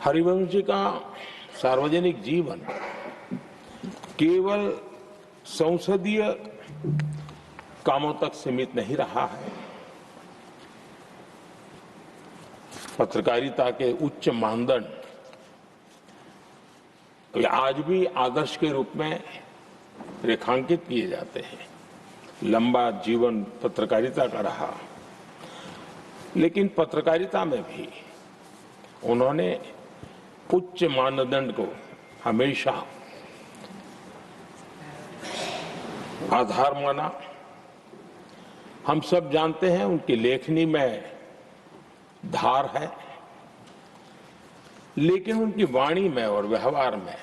हरिवंश जी का सार्वजनिक जीवन केवल संसदीय कामों तक सीमित नहीं रहा है। पत्रकारिता के उच्च मानदंड आज भी आदर्श के रूप में रेखांकित किए जाते हैं। लंबा जीवन पत्रकारिता का रहा, लेकिन पत्रकारिता में भी उन्होंने उच्च मानदंड को हमेशा आधार माना। हम सब जानते हैं उनकी लेखनी में धार है, लेकिन उनकी वाणी में और व्यवहार में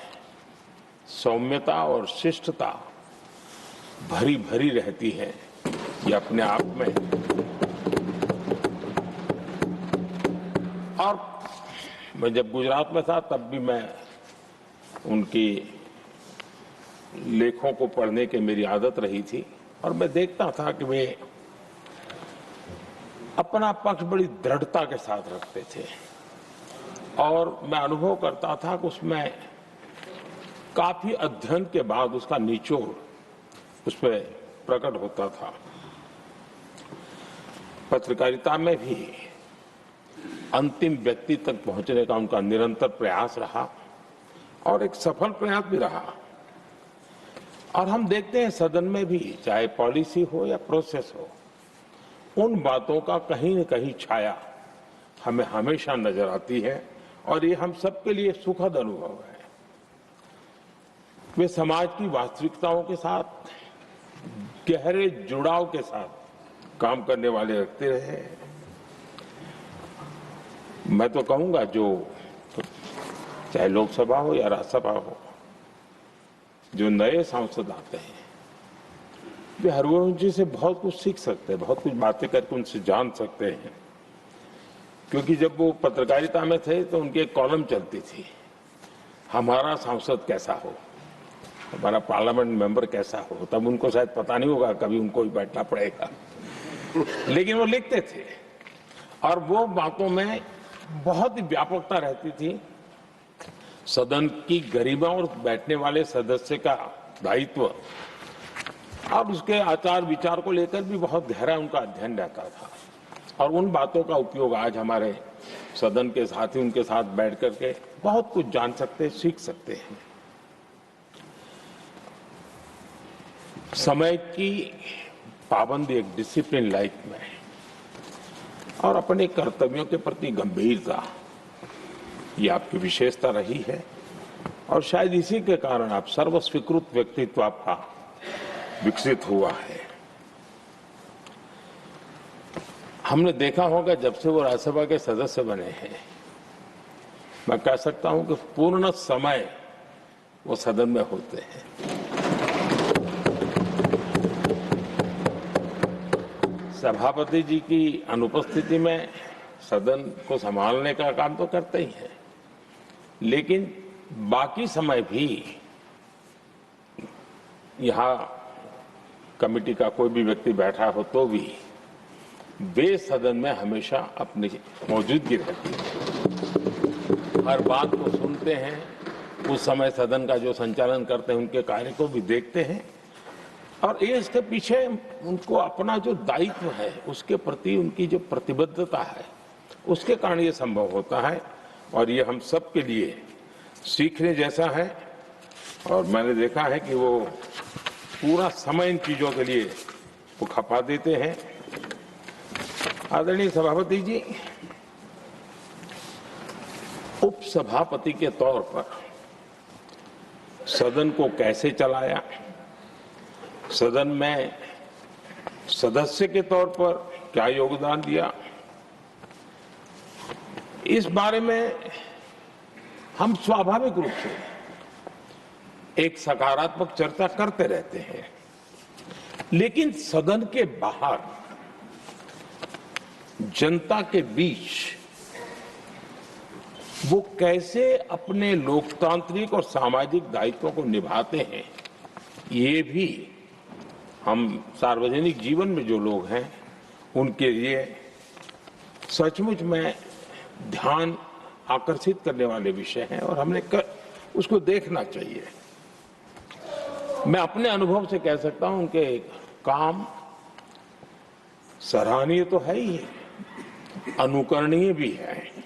सौम्यता और शिष्टता भरी भरी रहती है। ये अपने आप में, और मैं जब गुजरात में था तब भी मैं उनकी लेखों को पढ़ने की मेरी आदत रही थी, और मैं देखता था कि वे अपना पक्ष बड़ी दृढ़ता के साथ रखते थे, और मैं अनुभव करता था कि उसमें काफी अध्ययन के बाद उसका निचोड़ उसमें प्रकट होता था। पत्रकारिता में भी अंतिम व्यक्ति तक पहुंचने का उनका निरंतर प्रयास रहा, और एक सफल प्रयास भी रहा। और हम देखते हैं सदन में भी, चाहे पॉलिसी हो या प्रोसेस हो, उन बातों का कहीं न कहीं छाया हमें हमेशा नजर आती है, और ये हम सबके लिए सुखद अनुभव है। वे समाज की वास्तविकताओं के साथ गहरे जुड़ाव के साथ काम करने वाले व्यक्ति रहे। मैं तो कहूंगा, जो चाहे लोकसभा हो या राज्यसभा हो, जो नए सांसद आते हैं वे हरिवंश जी से बहुत कुछ सीख सकते हैं, बहुत कुछ बातें करके उनसे जान सकते हैं। क्योंकि जब वो पत्रकारिता में थे तो उनकी एक कॉलम चलती थी, हमारा सांसद कैसा हो, हमारा पार्लियामेंट मेंबर कैसा हो। तब उनको शायद पता नहीं होगा, कभी उनको भी बैठना पड़ेगा, लेकिन वो लिखते थे, और वो बातों में बहुत ही व्यापकता रहती थी। सदन की गरिमा और बैठने वाले सदस्य का दायित्व और उसके आचार विचार को लेकर भी बहुत गहरा उनका अध्ययन रहता था, और उन बातों का उपयोग आज हमारे सदन के साथी उनके साथ बैठ करके बहुत कुछ जान सकते, सीख सकते हैं। समय की पाबंदी, एक डिसिप्लिन लाइफ में, और अपने कर्तव्यों के प्रति गंभीरता, ये आपकी विशेषता रही है, और शायद इसी के कारण आप सर्वस्वीकृत व्यक्तित्व आपका विकसित हुआ है। हमने देखा होगा जब से वो राज्यसभा के सदस्य बने हैं, मैं कह सकता हूं कि पूर्ण समय वो सदन में होते हैं। सभापति जी की अनुपस्थिति में सदन को संभालने का काम तो करते ही हैं, लेकिन बाकी समय भी यहाँ कमेटी का कोई भी व्यक्ति बैठा हो तो भी वे सदन में हमेशा अपनी मौजूदगी रहती है। हर बात को सुनते हैं, उस समय सदन का जो संचालन करते हैं उनके कार्य को भी देखते हैं, और ये इसके पीछे उनको अपना जो दायित्व है उसके प्रति उनकी जो प्रतिबद्धता है उसके कारण ये संभव होता है, और ये हम सब के लिए सीखने जैसा है। और मैंने देखा है कि वो पूरा समय इन चीजों के लिए वो खपा देते हैं। आदरणीय सभापति जी, उपसभापति के तौर पर सदन को कैसे चलाया, सदन में सदस्य के तौर पर क्या योगदान दिया, इस बारे में हम स्वाभाविक रूप से एक सकारात्मक चर्चा करते रहते हैं, लेकिन सदन के बाहर जनता के बीच वो कैसे अपने लोकतांत्रिक और सामाजिक दायित्वों को निभाते हैं, ये भी हम सार्वजनिक जीवन में जो लोग हैं उनके लिए सचमुच में ध्यान आकर्षित करने वाले विषय हैं और उसको देखना चाहिए। मैं अपने अनुभव से कह सकता हूं उनके काम सराहनीय तो है ही, अनुकरणीय भी है।